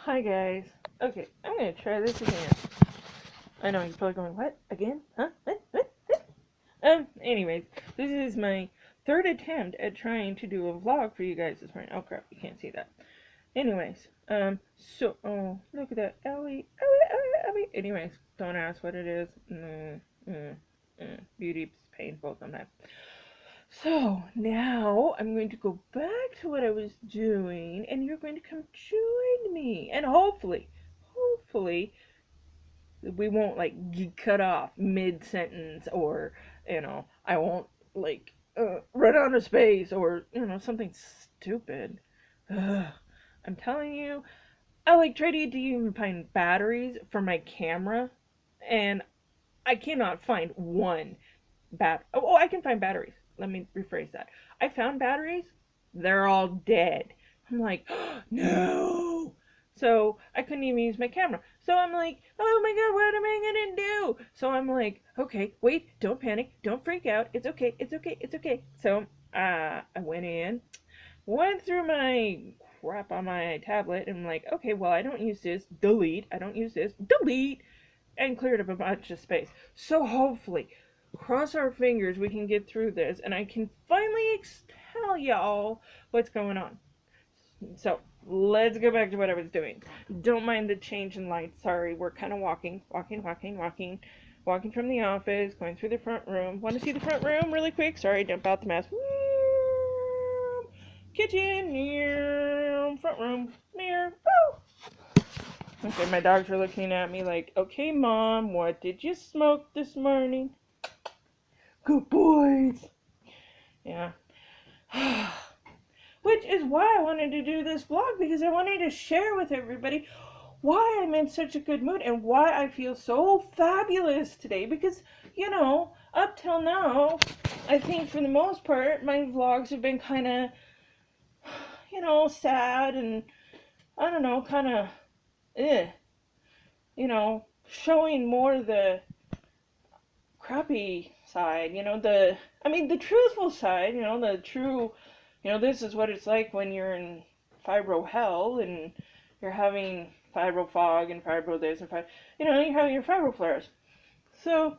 Hi guys. Okay, I'm gonna try this again. I know you're probably going, what? Again? Huh? What? Anyways, this is my third attempt at trying to do a vlog for you guys this morning. Oh crap, you can't see that. Anyways, oh, look at that. Ellie, Ellie, Ellie, Ellie. Anyways, don't ask what it is. Beauty's painful sometimes. So, now I'm going to go back to what I was doing, and you're going to come join me. And hopefully, we won't, like, get cut off mid-sentence, or, I won't, like, run out of space, or, something stupid. Ugh. I'm telling you, I, like, tried to even find batteries for my camera, and I cannot find one I can find batteries. Let me rephrase that. I found batteries. They're all dead. I'm like, oh, no. So I couldn't even use my camera. So I'm like, oh my god, what am I gonna do? So I'm like, okay, wait, don't panic, don't freak out. It's okay, it's okay, it's okay. So I went through my crap on my tablet, and I'm like, okay, well, I don't use this. Delete. I don't use this. Delete. And cleared up a bunch of space. So hopefully, cross our fingers, we can get through this, and I can finally tell y'all what's going on. So let's go back to what I was doing. Don't mind the change in light. Sorry, we're kind of walking from the office, going through the front room. Want to see the front room really quick? Sorry, dump out the mess. Kitchen, front room, mirror. Okay, my dogs are looking at me like, okay, Mom, what did you smoke this morning? Good boys. Yeah. Which is why I wanted to do this vlog, because I wanted to share with everybody why I'm in such a good mood and why I feel so fabulous today. Because, up till now, I think for the most part, my vlogs have been kind of, sad and, I don't know, kind of, showing more the crappy side, the truthful side, the true, this is what it's like when you're in fibro hell and you're having fibro fog and fibro this and you're having your fibro flares. So,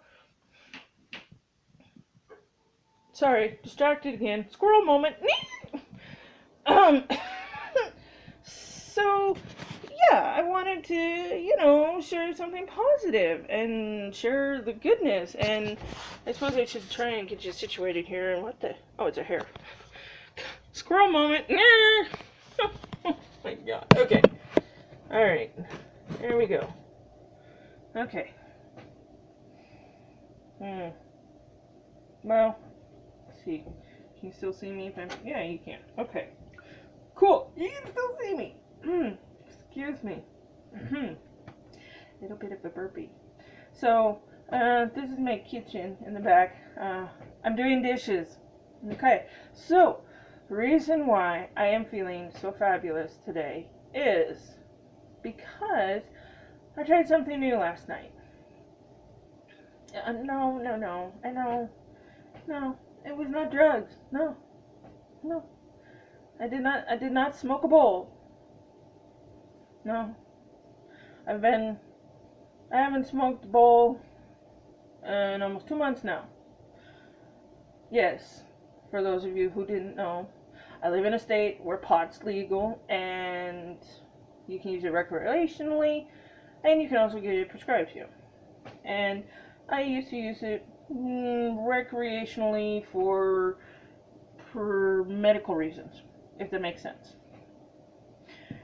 sorry, distracted again. Squirrel moment. um, so, yeah, I wanted to, share something positive and share the goodness. And I suppose I should try and get you situated here. And what the? Oh, it's a hair. Squirrel moment. Oh my god. Okay. Alright. There we go. Okay. Well, let's see. Can you still see me? Yeah, you can. Okay. Cool. You can still see me. Excuse me. Little bit of a burpee. So, this is my kitchen in the back. I'm doing dishes. Okay. So, the reason why I am feeling so fabulous today is because I tried something new last night. No. I know. No. It was not drugs. No. I did not smoke a bowl. No. I haven't smoked a bowl in almost 2 months now. Yes, for those of you who didn't know, I live in a state where pot's legal, and you can use it recreationally, and you can also get it prescribed to you. And I used to use it recreationally for medical reasons, if that makes sense.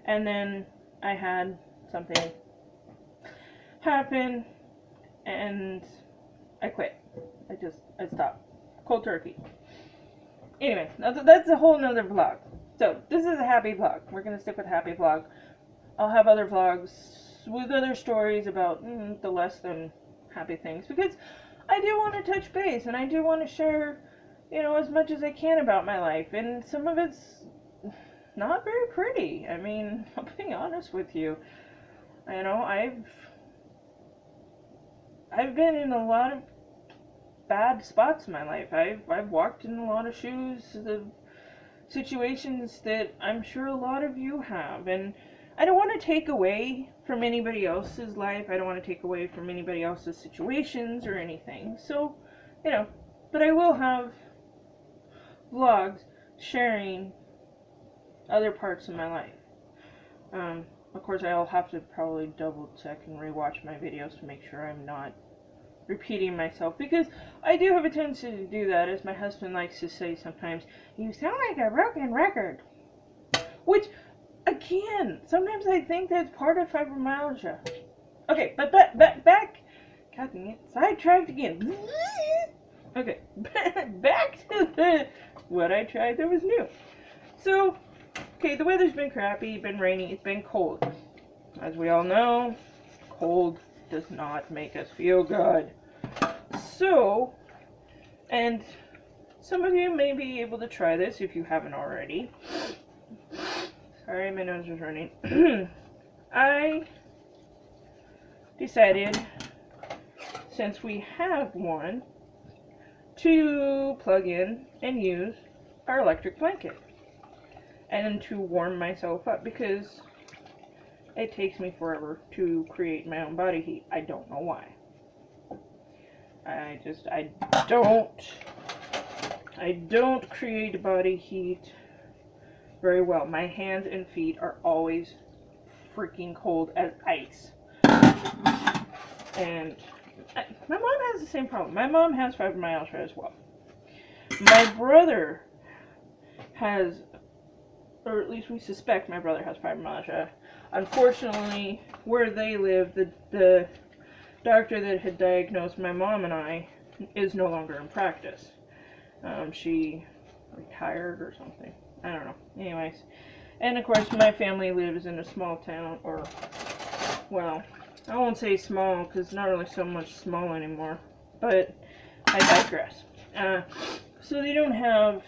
And then I had something happen, and I quit. I stopped. Cold turkey. Anyway, that's a whole nother vlog. So, this is a happy vlog. We're going to stick with happy vlog. I'll have other vlogs with other stories about the less than happy things, because I do want to touch base, and I do want to share, as much as I can about my life, and some of it's not very pretty. I mean, I'm being honest with you. I've been in a lot of bad spots in my life. I've walked in a lot of shoes, the situations that I'm sure a lot of you have, and I don't want to take away from anybody else's life. I don't want to take away from anybody else's situations or anything. So, but I will have vlogs sharing other parts of my life. Of course, I'll have to probably double check and rewatch my videos to make sure I'm not repeating myself, because I do have a tendency to do that, as my husband likes to say sometimes. You sound like a broken record. Which, again, sometimes I think that's part of fibromyalgia. Okay, but back, God dang it, sidetracked again. Okay, back to what I tried that was new. So, okay, the weather's been crappy, been rainy, it's been cold. As we all know, cold does not make us feel good. So, and some of you may be able to try this if you haven't already. Sorry, my nose is running. I decided, since we have one, to plug in and use our electric blanket and to warm myself up, because it takes me forever to create my own body heat. I don't know why. I don't create body heat very well. My hands and feet are always freaking cold as ice. And my mom has the same problem. My mom has fibromyalgia as well. My brother has, or at least we suspect my brother has fibromyalgia. Unfortunately, where they live, the doctor that had diagnosed my mom and I is no longer in practice. She retired or something. I don't know. Anyways. And of course, my family lives in a small town, or, well, I won't say small, because not really so much small anymore. But I digress. So they don't have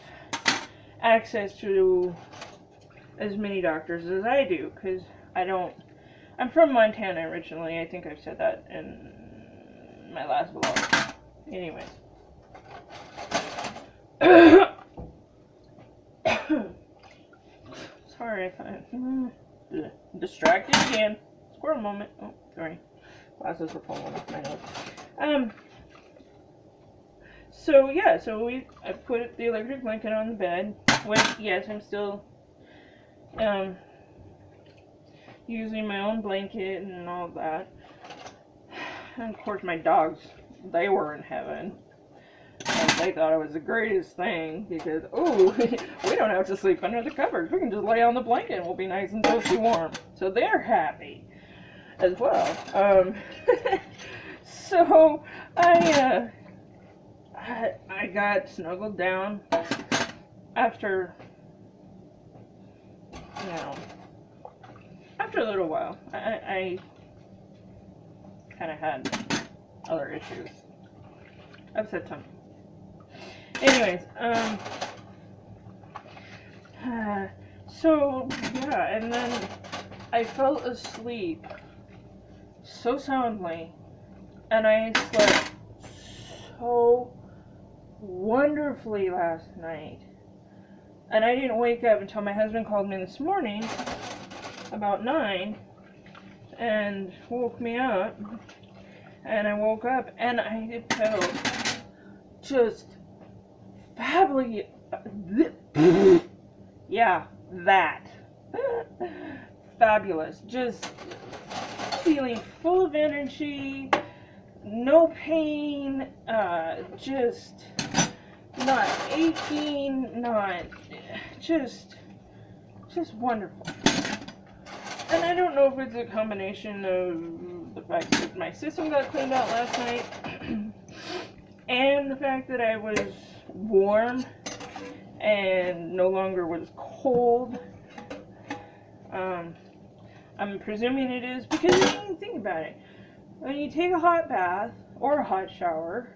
access to as many doctors as I do, because I'm from Montana originally. I think I've said that in my last vlog. Anyways. Sorry, distracted again. Squirrel moment. Oh, sorry. Glasses are falling off my nose. So yeah, I put the electric blanket on the bed. Which, yes, I'm still using my own blanket and all that. And of course, my dogs, they were in heaven. And they thought it was the greatest thing, because, oh, we don't have to sleep under the covers. We can just lay on the blanket and we'll be nice and toasty warm. So they're happy as well. So I got snuggled down after a little while. I kind of had other issues. Upset tummy. Anyways, so, yeah, and then I fell asleep so soundly, and I slept so wonderfully last night, and I didn't wake up until my husband called me this morning, about 9, and woke me up, and I woke up, and I felt just fabulous. Yeah, that. Fabulous. Just feeling full of energy, no pain, just not aching, just wonderful. And I don't know if it's a combination of the fact that my system got cleaned out last night and the fact that I was warm and no longer was cold. I'm presuming it is, because you can think about it. When you take a hot bath or a hot shower,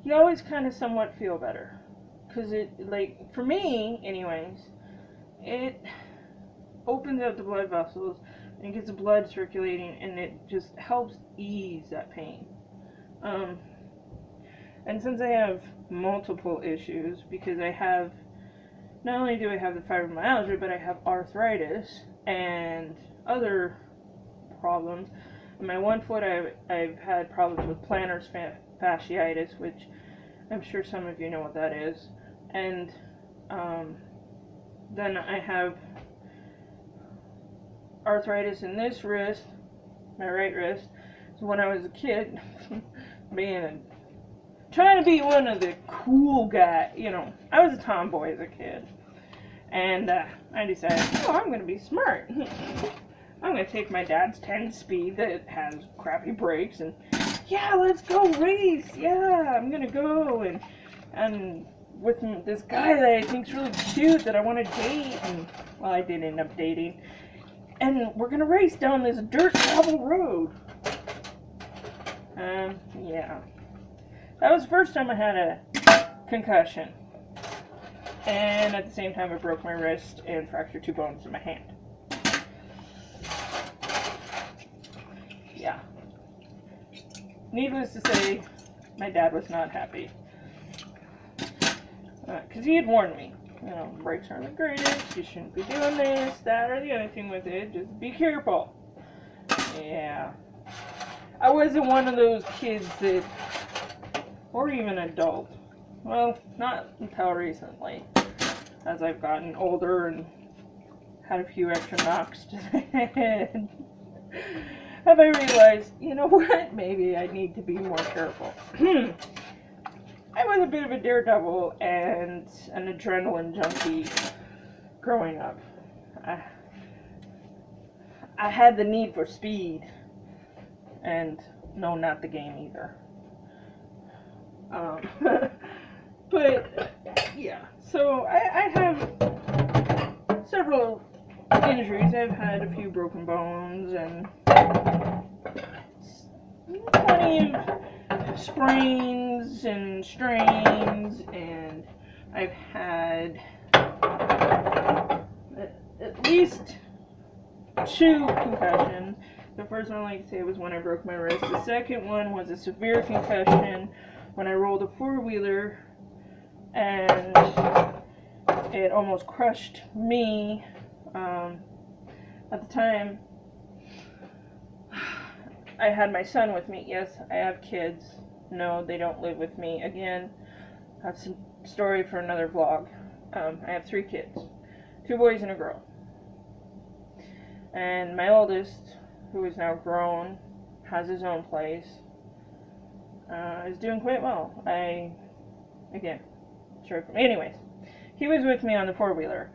you always kind of somewhat feel better. Because it, like, for me, anyways, it opens up the blood vessels and gets the blood circulating, and it just helps ease that pain. And since I have multiple issues, because I have not only do I have the fibromyalgia, but I have arthritis and other problems. In my one foot, I've had problems with plantar fasciitis, which I'm sure some of you know what that is. And then I have arthritis in this wrist, my right wrist. So when I was a kid, trying to be one of the cool guys, I was a tomboy as a kid. And I decided, I'm going to be smart. I'm going to take my dad's 10-speed that has crappy brakes and, let's go race. Yeah, I'm going to go. And with this guy that I think's really cute that I want to date. And, well, I did end up dating. And we're going to race down this dirt gravel road. Yeah. That was the first time I had a concussion. And at the same time, I broke my wrist and fractured 2 bones in my hand. Yeah. Needless to say, my dad was not happy. Because he had warned me. Brakes aren't the greatest. You shouldn't be doing this, that, or the other thing with it. Just be careful. Yeah. I wasn't one of those kids that, or even adult. Well, not until recently. As I've gotten older and had a few extra knocks to the head, have I realized, you know what, maybe I need to be more careful. I was a bit of a daredevil and an adrenaline junkie growing up. I had the need for speed, and no, not the game either. But yeah, so I have several injuries. I've had a few broken bones and plenty of sprains and strains, and I've had at least 2 concussions. The first one, like I say, was when I broke my wrist. The second one was a severe concussion when I rolled a 4-wheeler and it almost crushed me. At the time, I had my son with me. Yes, I have kids. No, they don't live with me. Again, that's a story for another vlog. I have 3 kids, 2 boys and a girl. And my oldest, who is now grown, has his own place, is doing quite well. Anyways, he was with me on the 4-wheeler,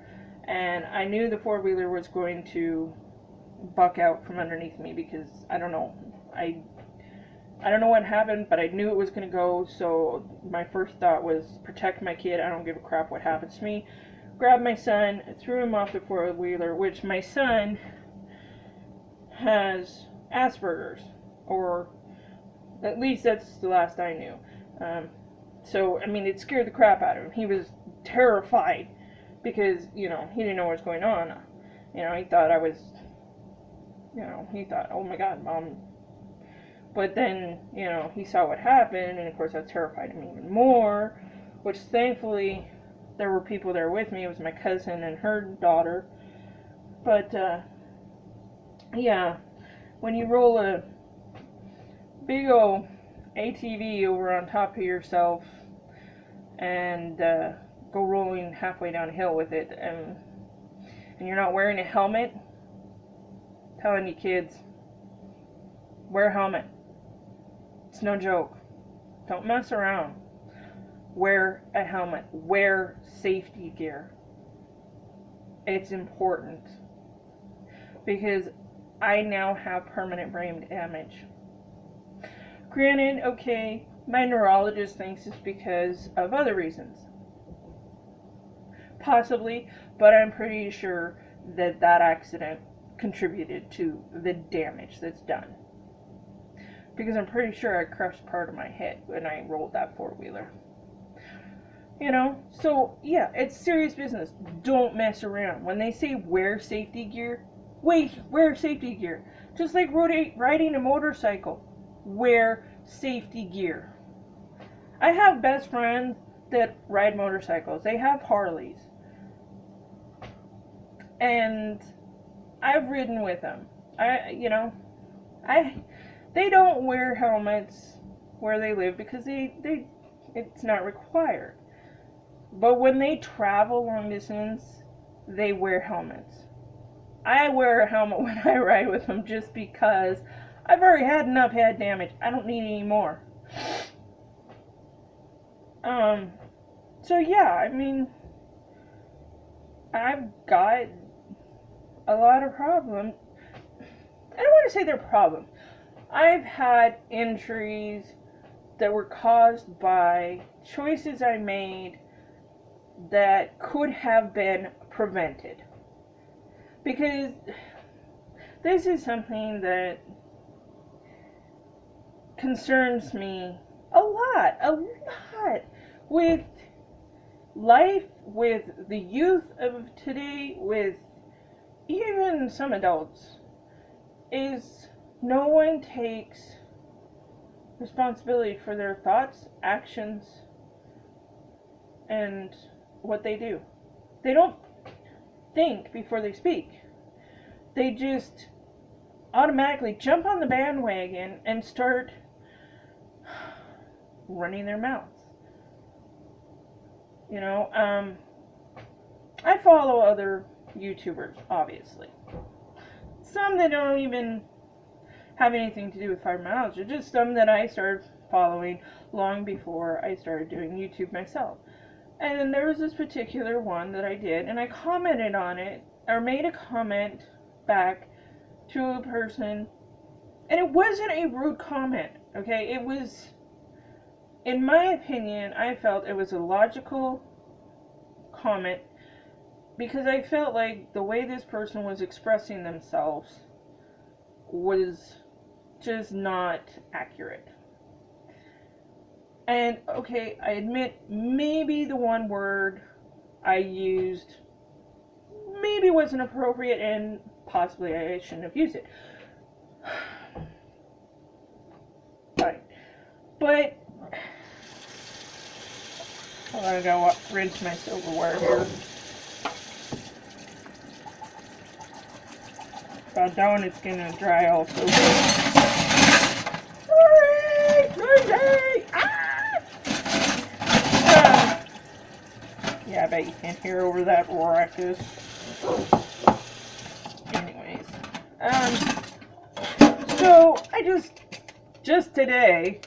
and I knew the 4-wheeler was going to buck out from underneath me because, I don't know what happened, but I knew it was going to go, so my first thought was protect my kid. I don't give a crap what happens to me. Grabbed my son, threw him off the 4-wheeler, which my son has Asperger's, or at least that's the last I knew. So, it scared the crap out of him. He was terrified because, he didn't know what was going on. He thought I was, oh my God, Mom. But then, he saw what happened, and of course that terrified him even more, which thankfully there were people there with me. It was my cousin and her daughter. But, yeah, when you roll a big old ATV over on top of yourself and go rolling halfway down a hill with it, and you're not wearing a helmet, I'm telling you kids, wear a helmet. It's no joke. Don't mess around. Wear a helmet. Wear safety gear. It's important. Because I now have permanent brain damage. Granted, okay, my neurologist thinks it's because of other reasons. Possibly, but I'm pretty sure that accident contributed to the damage that's done. Because I'm pretty sure I crushed part of my head when I rolled that 4-wheeler. So yeah, it's serious business. Don't mess around. When they say wear safety gear, wear safety gear. Just like riding a motorcycle, wear safety gear. I have best friends that ride motorcycles. They have Harleys. and I've ridden with them. I they don't wear helmets where they live because they it's not required. But when they travel long distance, they wear helmets. I wear a helmet when I ride with them just because I've already had enough head damage. I don't need any more. So yeah, I mean, I've got a lot of problems. I don't want to say they're problems. I've had injuries that were caused by choices I made that could have been prevented. Because this is something that concerns me a lot with life, with the youth of today, with even some adults, is no one takes responsibility for their thoughts, actions, and what they do. They don't think before they speak. They just automatically jump on the bandwagon and start running their mouths. I follow other YouTubers, obviously. Some that don't even have anything to do with fibromyalgia, just some that I started following long before I started doing YouTube myself. And there was this particular one that I did, and I commented on it, or made a comment back to a person, and it wasn't a rude comment, okay? It was, in my opinion, I felt it was a logical comment, because I felt like the way this person was expressing themselves was just not accurate. And, okay, I admit, maybe the one word I used maybe wasn't appropriate, and possibly I shouldn't have used it. Right. But, I gotta rinse my silverware here. If I don't, it's gonna dry all so good. Yeah, I bet you can't hear over that ruckus. Anyways, so I just today,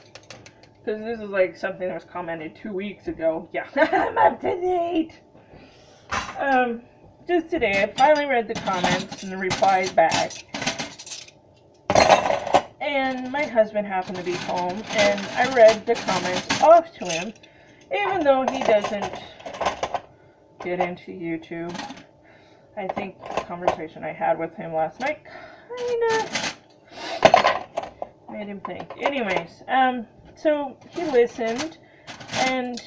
because this is like something that was commented 2 weeks ago. Yeah, I'm up to date. Just today, I finally read the comments and the replies back. And my husband happened to be home, and I read the comments off to him, even though he doesn't get into YouTube. I think the conversation I had with him last night kinda made him think. Anyways, so he listened, and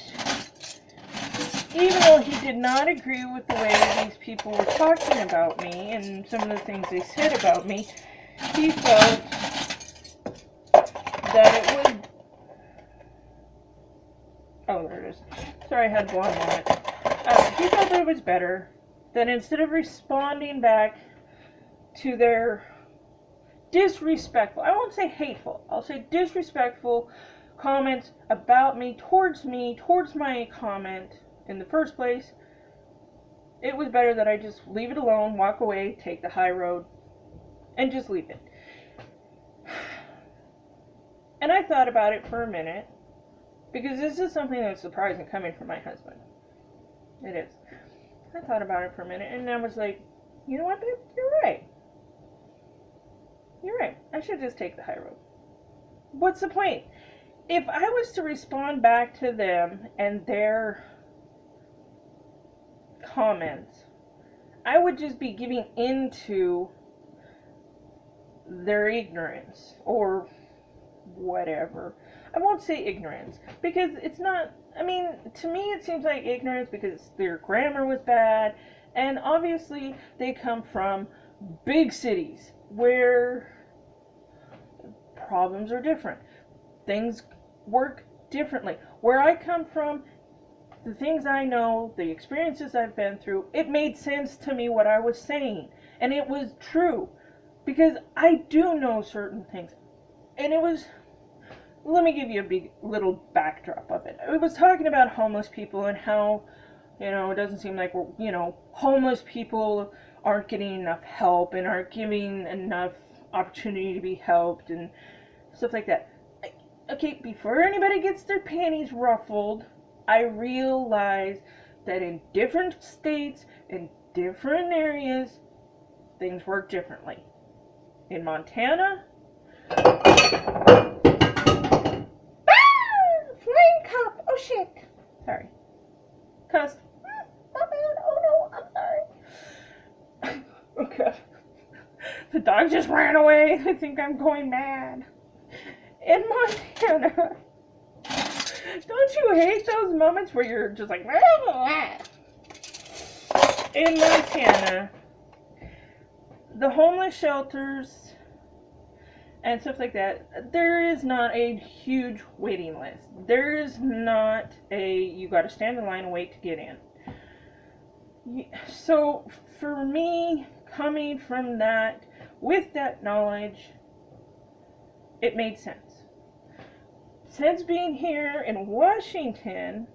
even though he did not agree with the way these people were talking about me and some of the things they said about me, he felt that it would... Oh, there it is. Sorry, I had one moment. He felt that it was better that instead of responding back to their disrespectful, I won't say hateful, I'll say disrespectful comments about me, towards my comment in the first place, it was better that I just leave it alone, walk away, take the high road, and just leave it. And I thought about it for a minute, because this is something that's surprising coming from my husband. It is. I thought about it for a minute, and I was like, you know what, babe? You're right. You're right. I should just take the high road. What's the point? If I was to respond back to them and their comments, I would just be giving into their ignorance, or whatever. I won't say ignorance, because it's not, I mean, to me it seems like ignorance because their grammar was bad, and obviously they come from big cities where problems are different. Things work differently. Where I come from, the things I know, the experiences I've been through, it made sense to me what I was saying. And it was true. Because I do know certain things. And it was, let me give you a big little backdrop of it. It was talking about homeless people and how, it doesn't seem like homeless people aren't getting enough help and aren't giving enough opportunity to be helped and stuff like that. Okay, before anybody gets their panties ruffled, I realize that in different states, in different areas, things work differently. In Montana, flying cup, oh shit, sorry, cussed, my bad, oh no, I'm sorry. Okay, the dog just ran away, I think I'm going mad. In Montana, don't you hate those moments where you're just like, in Montana, the homeless shelters and stuff like that, there is not a huge waiting list. There is not you gotta stand in line and wait to get in. So for me, coming from that, with that knowledge, it made sense. Since being here in Washington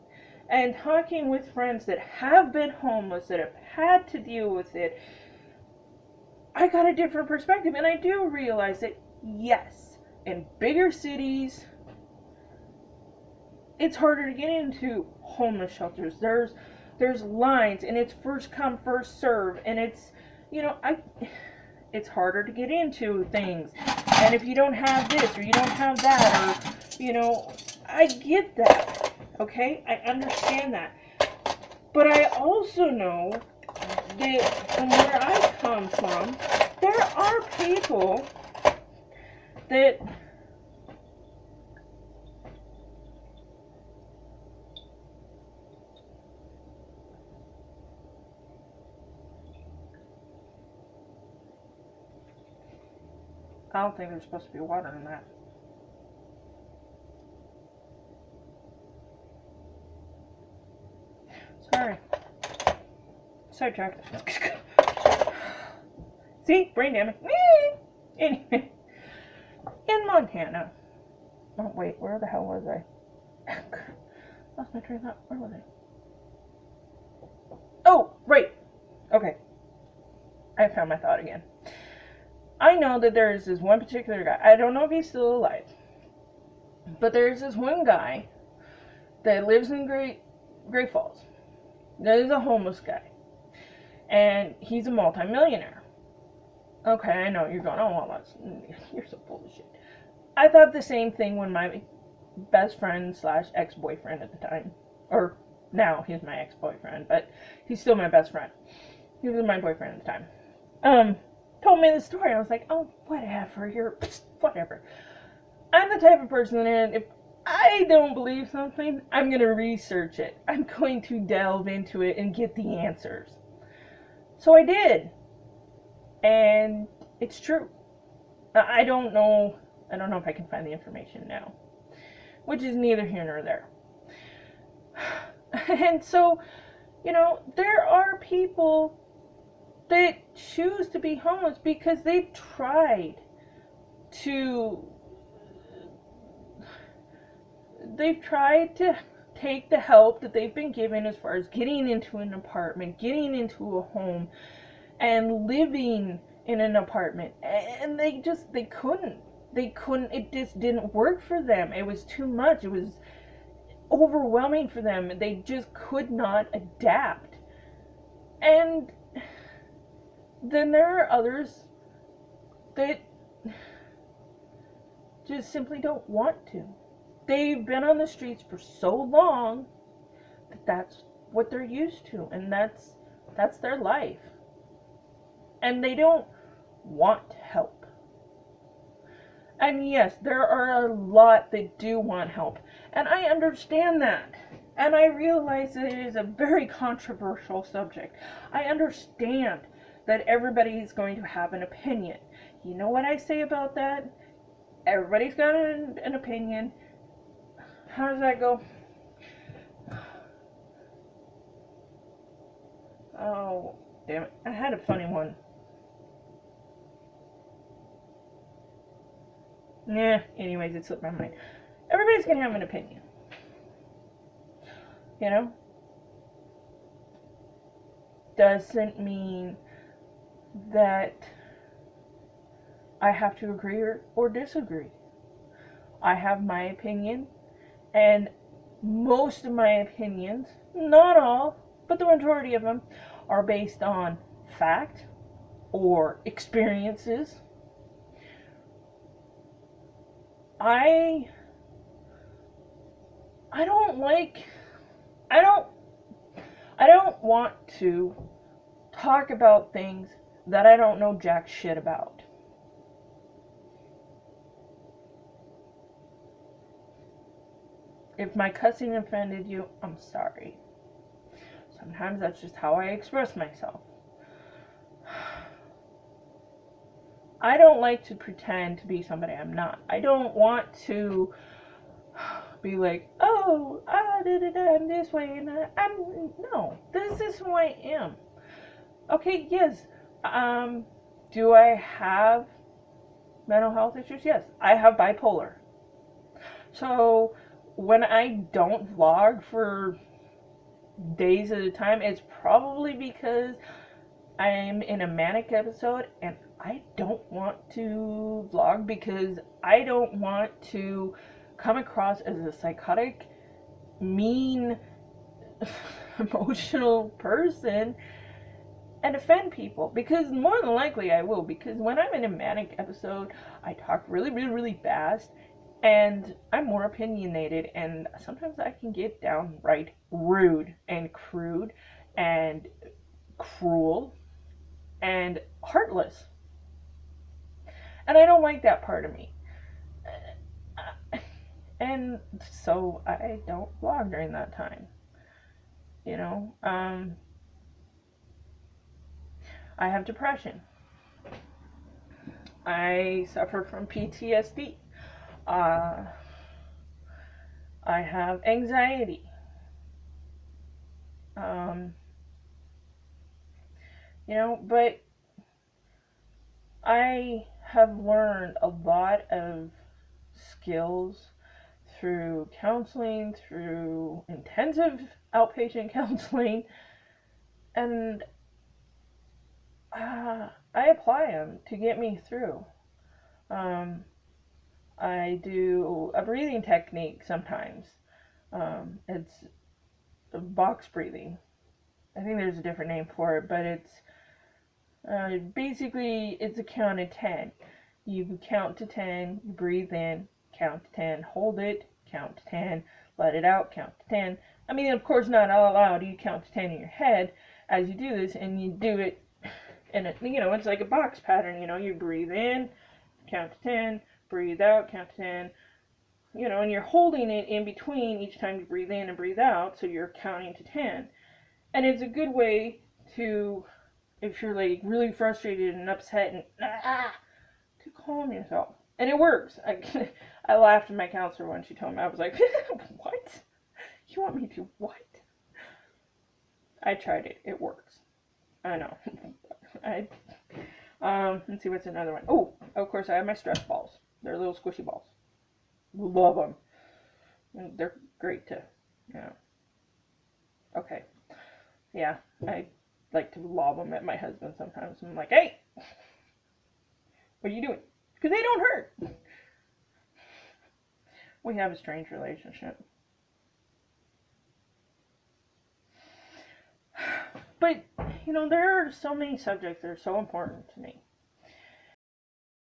and talking with friends that have been homeless, that have had to deal with it, I got a different perspective, and I do realize that, yes, in bigger cities, it's harder to get into homeless shelters. There's lines, and it's first come, first serve, and it's, it's harder to get into things. And if you don't have this, or you don't have that, or, I get that, okay? I understand that. But I also know that from where I come from, there are people that I don't think there's supposed to be water in that. Sorry. Sidetracked. See? Brain damage. Anyway. In Montana. Oh, wait. Where the hell was I? Lost my train of thought. Where was I? Oh, right. Okay. I found my thought again. I know that there is this one particular guy. I don't know if he's still alive. But there's this one guy that lives in Great Falls. That is a homeless guy. And he's a multimillionaire. Okay, I know you're going, oh, well, you're so full of shit. I thought the same thing when my best friend / ex-boyfriend at the time, or now he's my ex-boyfriend, but he's still my best friend. He was my boyfriend at the time. Told me the story. I was like, oh, whatever, whatever. I'm the type of person that if I don't believe something, I'm going to research it. I'm going to delve into it and get the answers. So I did. And it's true. I don't know if I can find the information now. Which is neither here nor there. And so, there are people that choose to be homeless because they've tried to take the help that they've been given as far as getting into an apartment, getting into a home, and living in an apartment. And they couldn't. It just didn't work for them. It was too much. It was overwhelming for them. They just could not adapt. And then there are others that just simply don't want to. They've been on the streets for so long that that's what they're used to, and that's their life. And they don't want help. And yes, there are a lot that do want help, and I understand that. And I realize that it is a very controversial subject. I understand that everybody is going to have an opinion. You know what I say about that? Everybody's got an opinion. How does that go? Oh, damn it. I had a funny one. Nah, anyways, it slipped my mind. Everybody's gonna have an opinion. You know? Doesn't mean that I have to agree or disagree. I have my opinion, and most of my opinions, not all, but the majority of them, are based on fact or experiences. I I don't like I don't I don't want to talk about things that I don't know jack shit about. If my cussing offended you, I'm sorry. Sometimes that's just how I express myself. I don't like to pretend to be somebody I'm not. I don't want to be like, oh, I'm this way, and no, this is who I am. Okay, yes. Do I have mental health issues? Yes, I have bipolar. So when I don't vlog for days at a time, it's probably because I'm in a manic episode and I don't want to vlog because I don't want to come across as a psychotic, mean, emotional person and offend people, because more than likely I will, because when I'm in a manic episode I talk really really really fast and I'm more opinionated, and sometimes I can get downright rude and crude and cruel and heartless, and I don't like that part of me. And so I don't vlog during that time, you know. I have depression. I suffer from PTSD. uh, I have anxiety. um, but I have learned a lot of skills through counseling, through intensive outpatient counseling, and I apply them to get me through. Um, I do a breathing technique sometimes. It's box breathing. I think there's a different name for it, but basically it's a count of 10. You count to 10, you breathe in, count to 10, hold it, count to 10, let it out, count to 10. I mean, of course, not all loud. You count to 10 in your head as you do this, and you do it, and it's like a box pattern. You breathe in, count to 10, breathe out, count to 10. And you're holding it in between each time you breathe in and breathe out, so you're counting to 10. And it's a good way to, if you're like really frustrated and upset and to calm yourself. And it works. I laughed at my counselor when she told me. I was like, what? You want me to what? I tried it. It works. I know. I let's see what's another one. Oh, of course I have my stress balls. They're little squishy balls. Love them. They're great too. Yeah. Okay. Yeah, I like to lob them at my husband sometimes. I'm like, hey, what are you doing? Because they don't hurt. We have a strange relationship. But, there are so many subjects that are so important to me.